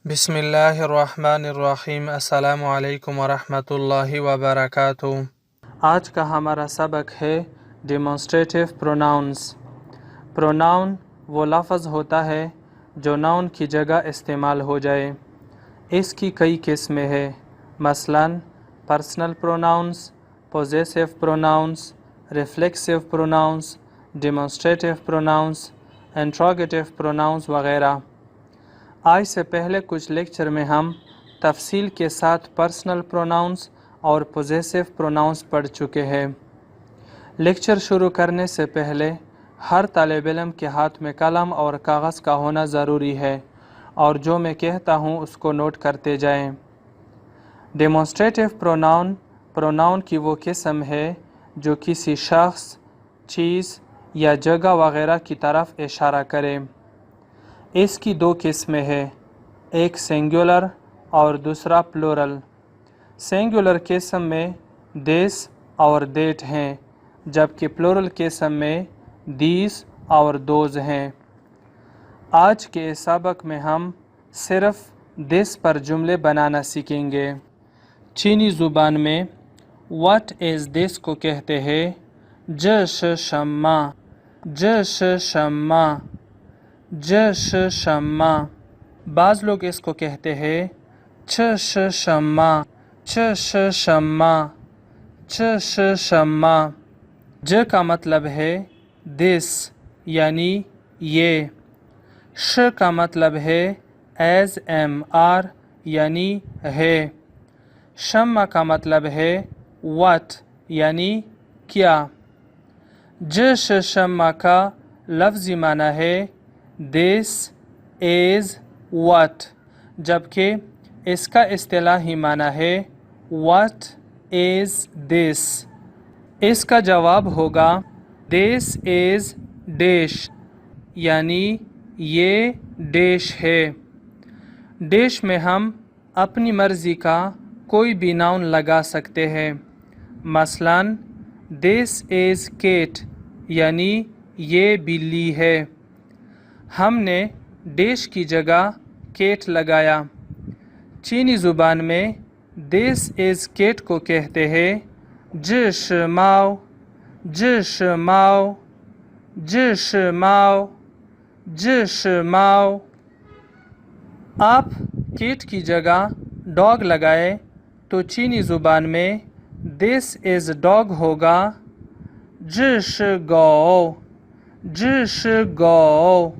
بسم اللہ الرحمن الرحیم۔ السلام علیکم ورحمۃ اللہ وبرکاتہ۔ آج کا ہمارا سبق ہے ڈیمونسٹریٹیو پروناؤنس۔ پروناؤن وہ لفظ ہوتا ہے جو ناؤن کی جگہ استعمال ہو جائے۔ اس کی کئی قسمیں ہیں، مثلا personal pronouns, possessive pronouns, reflexive pronouns, demonstrative pronouns, interrogative pronouns وغیرہ۔ آج سے پہلے کچھ لیکچر میں ہم تفصیل کے ساتھ پرسنل پروناؤنس اور پوزیسیو پروناؤنس پڑھ چکے ہیں۔ لیکچر شروع کرنے سے پہلے ہر طالب علم کے ہاتھ میں قلم اور کاغذ کا ہونا ضروری ہے، اور جو میں کہتا ہوں اس کو نوٹ کرتے جائیں۔ ڈیمونسٹریٹیو پروناؤن کی وہ قسم ہے جو کسی شخص، چیز یا جگہ وغیرہ کی طرف اشارہ کرے۔ اس کی دو قسمیں ہیں، ایک سنگولر اور دوسرا پلورل۔ سنگولر قسم میں دس اور دیٹ ہیں، جبکہ پلورل قسم میں دیز اور دوز ہیں۔ آج کے اس سبق میں ہم صرف دس پر جملے بنانا سیکھیں گے۔ چینی زبان میں واٹ از دس کو کہتے ہیں جش شما، جش شما، جش شما۔ بعض لوگ اس کو کہتے ہیں چش شما، چش شما، چش شما۔ ج کا مطلب ہے دس یعنی یہ، ش کا مطلب ہے ایز ایم آر یعنی ہے، شما کا مطلب ہے واٹ یعنی کیا۔ جش شما کا لفظی معنی ہے دس از واٹ، جبکہ اس کا اصطلاحی معنی ہے واٹ از دس۔ اس کا جواب ہوگا دس از ڈیش یعنی یہ ڈیش ہے۔ ڈیش میں ہم اپنی مرضی کا کوئی بھی ناؤن لگا سکتے ہیں، مثلا دس از کیٹ یعنی یہ بلی ہے۔ ہم نے ڈیش کی جگہ کیٹ لگایا۔ چینی زبان میں دس از کیٹ کو کہتے ہیں جش ماؤ، جش ماؤ، جش ماؤ، جش ماؤ۔ آپ کیٹ کی جگہ ڈاگ لگائے تو چینی زبان میں دس از ڈاگ ہوگا جش گو، جش گو،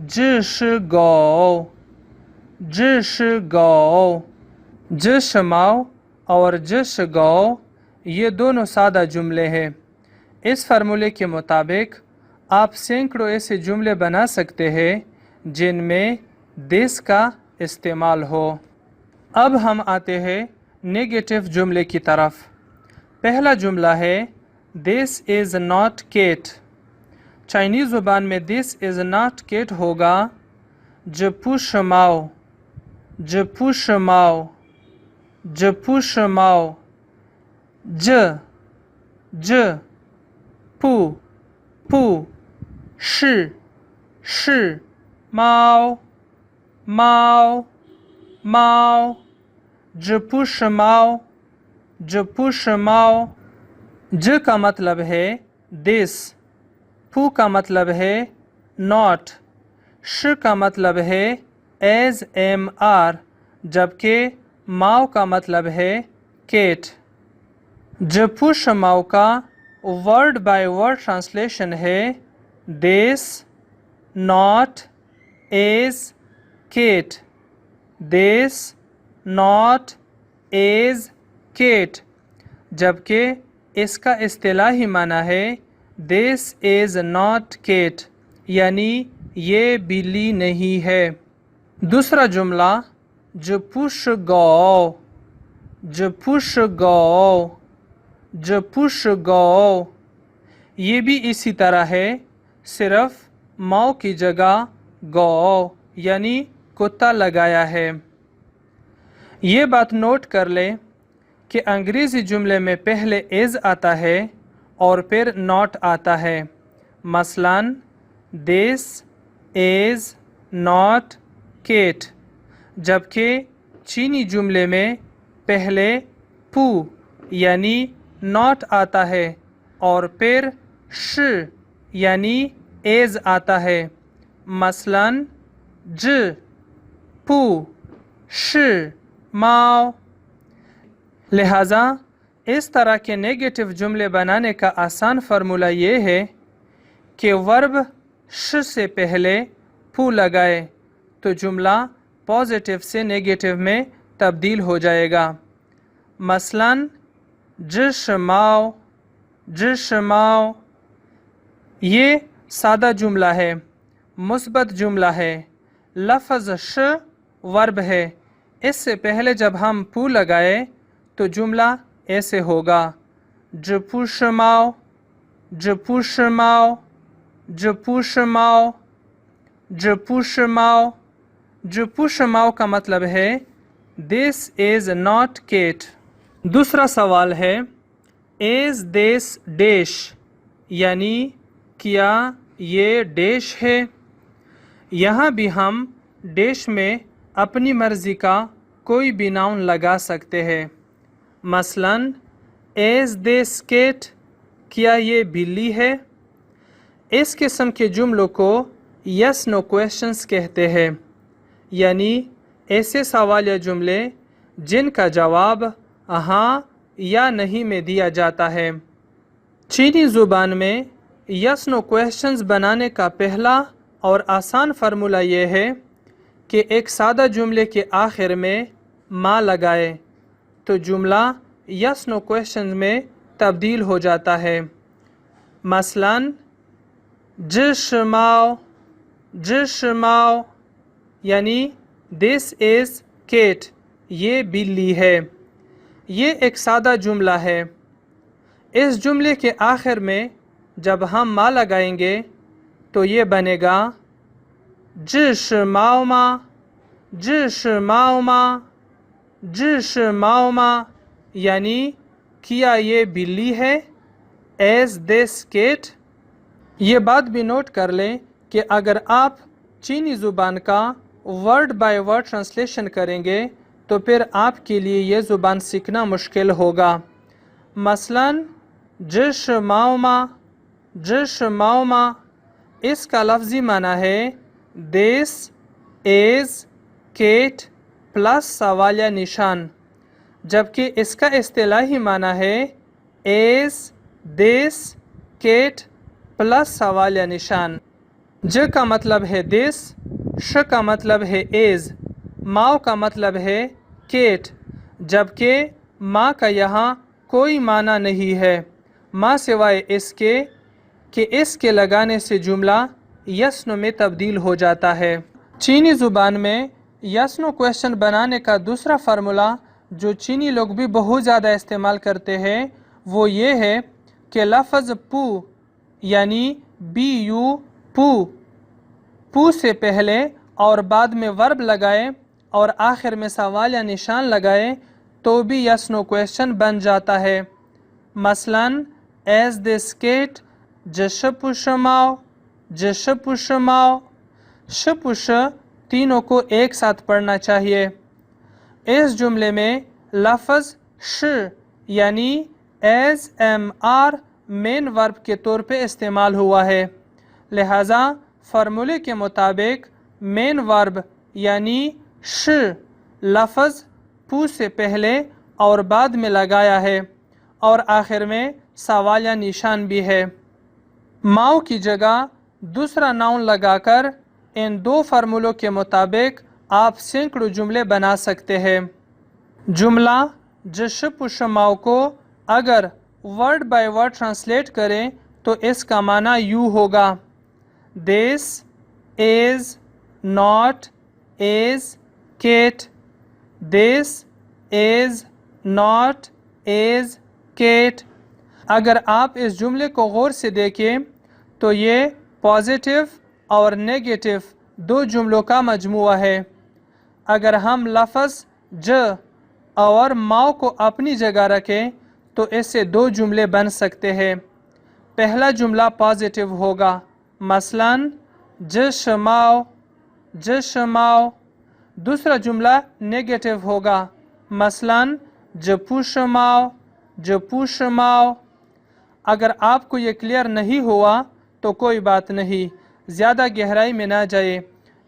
جش گو، جش گو۔ جش ماؤ اور جش گو یہ دونوں سادہ جملے ہیں۔ اس فارمولے کے مطابق آپ سینکڑوں ایسے جملے بنا سکتے ہیں جن میں دس کا استعمال ہو۔ اب ہم آتے ہیں نیگیٹو جملے کی طرف۔ پہلا جملہ ہے دس از ناٹ کیٹ۔ چائنیز زبان میں دس از ناٹ کیٹ ہوگا جپو شماؤ، جپو شماؤ، جپو شماؤ۔ ج، ج، پو، پو، ش، ش، ماؤ، ماؤ، ماؤ۔ جپو شماؤ، جپو شماؤ۔ ج کا مطلب ہے دس، پو کا مطلب ہے ناٹ، ش کا مطلب ہے ایز ایم آر، جبکہ ماؤ کا مطلب ہے کیٹ۔ جپو شماؤ کا ورڈ بائی ورڈ ٹرانسلیشن ہے this not is cat, this not is cat, جبکہ اس کا اصطلاحی معنی ہے دس از ناٹ کیٹ یعنی یہ بلی نہیں ہے۔ دوسرا جملہ جپوش گو، جپوش گو، جپوش گو۔ یہ بھی اسی طرح ہے، صرف ماؤ کی جگہ گو یعنی کتا لگایا ہے۔ یہ بات نوٹ کر لیں کہ انگریزی جملے میں پہلے از آتا ہے اور پھر ناٹ آتا ہے، مثلاً دس از ناٹ کیٹ، جبکہ چینی جملے میں پہلے پو یعنی ناٹ آتا ہے اور پھر ش یعنی ایز آتا ہے. مثلاً ج پو ش ماؤ. لہٰذا اس طرح کے نیگیٹو جملے بنانے کا آسان فارمولہ یہ ہے کہ ورب ش سے پہلے پو لگائے تو جملہ پازیٹیو سے نیگیٹو میں تبدیل ہو جائے گا. مثلاً جشماؤ جشماؤ. یہ سادہ جملہ ہے، مثبت جملہ ہے. لفظ ش ورب ہے، اس سے پہلے جب ہم پو لگائے تو جملہ ایسے ہوگا جپوشماؤ جپوشماؤ جپوشماؤ جپوشماؤ. جپوشماؤ کا مطلب ہے دس از ناٹ کیٹ. دوسرا سوال ہے از دس ڈیش یعنی کیا یہ ڈیش ہے. یہاں بھی ہم ڈیش میں اپنی مرضی کا کوئی بھی ناؤن لگا سکتے ہیں. مثلاً از دس کیٹ کیا یہ بلی ہے. اس قسم کے جملوں کو یس نو کویشچنس کہتے ہیں، یعنی ایسے سوال یا جملے جن کا جواب ہاں یا نہیں میں دیا جاتا ہے. چینی زبان میں یس نو کویشچنز بنانے کا پہلا اور آسان فارمولہ یہ ہے کہ ایک سادہ جملے کے آخر میں ما لگائے تو جملہ یس نو کویشچنز میں تبدیل ہو جاتا ہے. مثلاً جشماؤ جشماؤ یعنی دس از کیٹ یہ بلی ہے. یہ ایک سادہ جملہ ہے. اس جملے کے آخر میں جب ہم ما لگائیں گے تو یہ بنے گا جشماؤما جشماؤما جشماؤما یعنی کیا یہ بلی ہے. Is this cat. یہ بات بھی نوٹ کر لیں کہ اگر آپ چینی زبان کا ورڈ بائی ورڈ ٹرانسلیشن کریں گے تو پھر آپ کے لیے یہ زبان سیکھنا مشکل ہوگا. مثلاً جشماؤما جشماؤما اس کا لفظی معنی ہے دس از کیٹ پلس سوالیہ نشان، جبکہ اس کا اصطلاحی معنی ہے ایز دس کیٹ پلس سوالیہ نشان. ج کا مطلب ہے دس، ش کا مطلب ہے ایز، ماؤ کا مطلب ہے کیٹ، جبکہ ماں کا یہاں کوئی معنی نہیں ہے ماں سوائے اس کے کہ اس کے لگانے سے جملہ یس نو میں تبدیل ہو جاتا ہے. چینی زبان میں یس نو کویشچن بنانے کا دوسرا فارمولہ جو چینی لوگ بھی بہت زیادہ استعمال کرتے ہیں وہ یہ ہے کہ لفظ پو یعنی بی یو پو پو سے پہلے اور بعد میں ورب لگائے اور آخر میں سوالیہ نشان لگائے تو بھی یس نو کویشچن بن جاتا ہے. مثلاً ایز دس کیٹ جشپوشماؤ جشپوشماؤ. شپوش تینوں کو ایک ساتھ پڑھنا چاہیے. اس جملے میں لفظ ش یعنی ایز ایم آر مین ورب کے طور پہ استعمال ہوا ہے، لہٰذا فارمولے کے مطابق مین ورب یعنی ش لفظ پو سے پہلے اور بعد میں لگایا ہے اور آخر میں سوالیہ نشان بھی ہے. ماؤ کی جگہ دوسرا ناؤن لگا کر ان دو فارمولوں کے مطابق آپ سینکڑوں جملے بنا سکتے ہیں. جملہ جشپوشماؤ کو اگر ورڈ بائی ورڈ ٹرانسلیٹ کریں تو اس کا معنی یوں ہوگا this is not is cat this is not is cat. اگر آپ اس جملے کو غور سے دیکھیں تو یہ پازیٹیو اور نیگیٹو دو جملوں کا مجموعہ ہے. اگر ہم لفظ ج اور ماؤ کو اپنی جگہ رکھیں تو اس سے دو جملے بن سکتے ہیں. پہلا جملہ پازیٹیو ہوگا، مثلاً جشماؤ جشماؤ. دوسرا جملہ نیگیٹو ہوگا، مثلاً جپوشماؤ۔ اگر آپ کو یہ کلیئر نہیں ہوا تو کوئی بات نہیں، زیادہ گہرائی میں نہ جائے،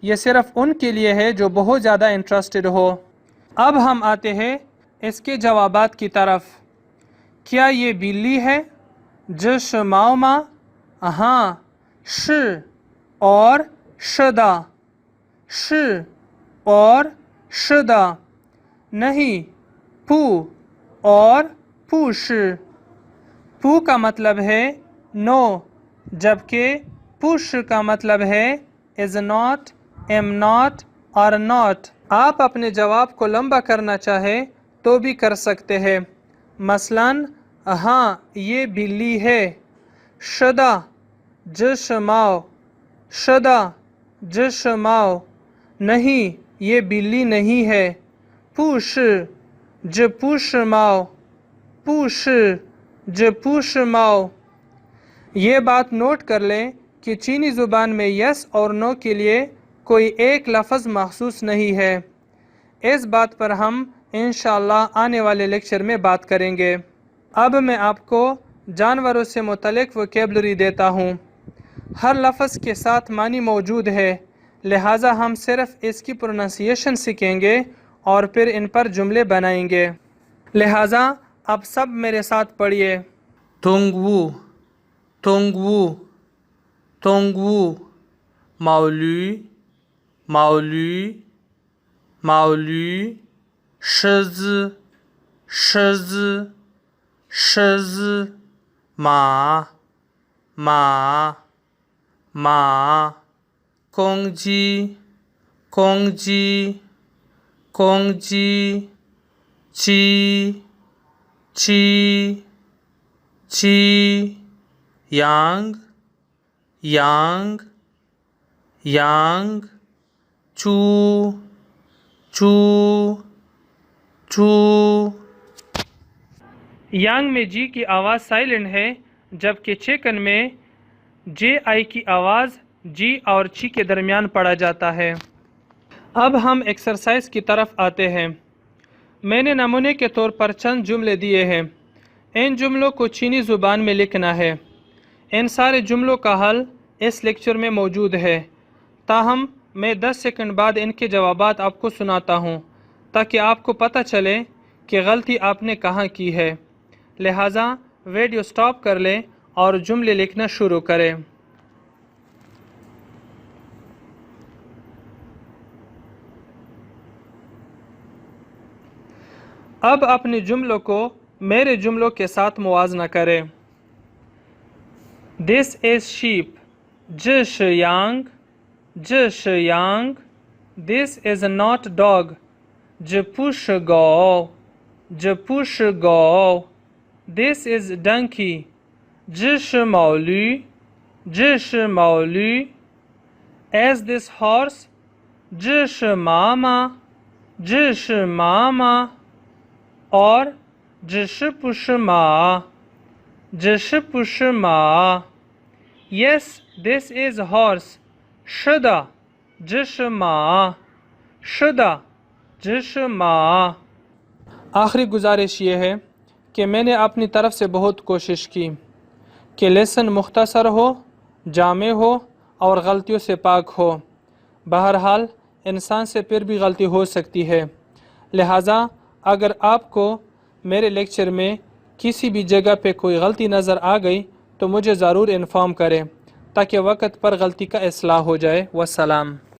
یہ صرف ان کے لیے ہے جو بہت زیادہ انٹرسٹڈ ہو۔ اب ہم آتے ہیں اس کے جوابات کی طرف۔ کیا یہ بلی ہے؟ جشماؤما، ہاں، ش اور شدہ، ش اور شدہ، نہیں، پو اور پوش۔ پو کا مطلب ہے نو، جبکہ پوش کا مطلب ہے از ناٹ، ایم ناٹ اور ناٹ۔ آپ اپنے جواب کو لمبا کرنا چاہے تو بھی کر سکتے ہیں، مثلاً ہاں یہ بلی ہے، شدہ جشماؤ، شدہ جشماؤ، نہیں یہ بلی نہیں ہے، پوش جپوشماؤ، پوش جپوشماؤ۔ یہ بات نوٹ کر لیں کہ چینی زبان میں یس اور نو کے لیے کوئی ایک لفظ مخصوص نہیں ہے۔ اس بات پر ہم انشاءاللہ آنے والے لیکچر میں بات کریں گے۔ اب میں آپ کو جانوروں سے متعلق ووکیبلری دیتا ہوں۔ ہر لفظ کے ساتھ معنی موجود ہے، لہٰذا ہم صرف اس کی پروننسیشن سیکھیں گے اور پھر ان پر جملے بنائیں گے۔ لہٰذا اب سب میرے ساتھ پڑھیے۔ تونگوو، تونگوو، تونگوو، ماؤلی، ماؤلی، ماؤلی، شز، شز، شز، ما، ما، ما، کونگجی، کونگجی، کونگجی، چی، چی، چی، یانگ، یانگ، یانگ، چو، چو، چو۔ یانگ میں جی کی آواز سائلنٹ ہے، جبکہ چیکن میں جے آئی کی آواز جی اور چی کے درمیان پڑا جاتا ہے۔ اب ہم ایکسرسائز کی طرف آتے ہیں۔ میں نے نمونے کے طور پر چند جملے دیے ہیں، ان جملوں کو چینی زبان میں لکھنا ہے۔ ان سارے جملوں کا حل اس لیکچر میں موجود ہے، تاہم میں 10 سیکنڈ بعد ان کے جوابات آپ کو سناتا ہوں تاکہ آپ کو پتہ چلے کہ غلطی آپ نے کہاں کی ہے۔ لہٰذا ویڈیو سٹاپ کر لیں اور جملے لکھنا شروع کریں۔ اب اپنے جملوں کو میرے جملوں کے ساتھ موازنہ کریں۔ This is sheep. جش یانگ، جش یانگ۔ This is not dog. جپوش گو، جپوش گو۔ This is donkey. جش مولی، جش مولی۔ As this horse. جش ماما، جش ماما۔ اور جش پشما، جش پشما۔ Yes, this is horse. شدہ جشما، شدہ جشما۔ آخری گزارش یہ ہے کہ میں نے اپنی طرف سے بہت کوشش کی کہ لیسن مختصر ہو، جامع ہو اور غلطیوں سے پاک ہو۔ بہرحال انسان سے پھر بھی غلطی ہو سکتی ہے، لہٰذا اگر آپ کو میرے لیکچر میں کسی بھی جگہ پہ کوئی غلطی نظر آ گئی تو مجھے ضرور انفارم کریں تاکہ وقت پر غلطی کا اصلاح ہو جائے۔ والسلام۔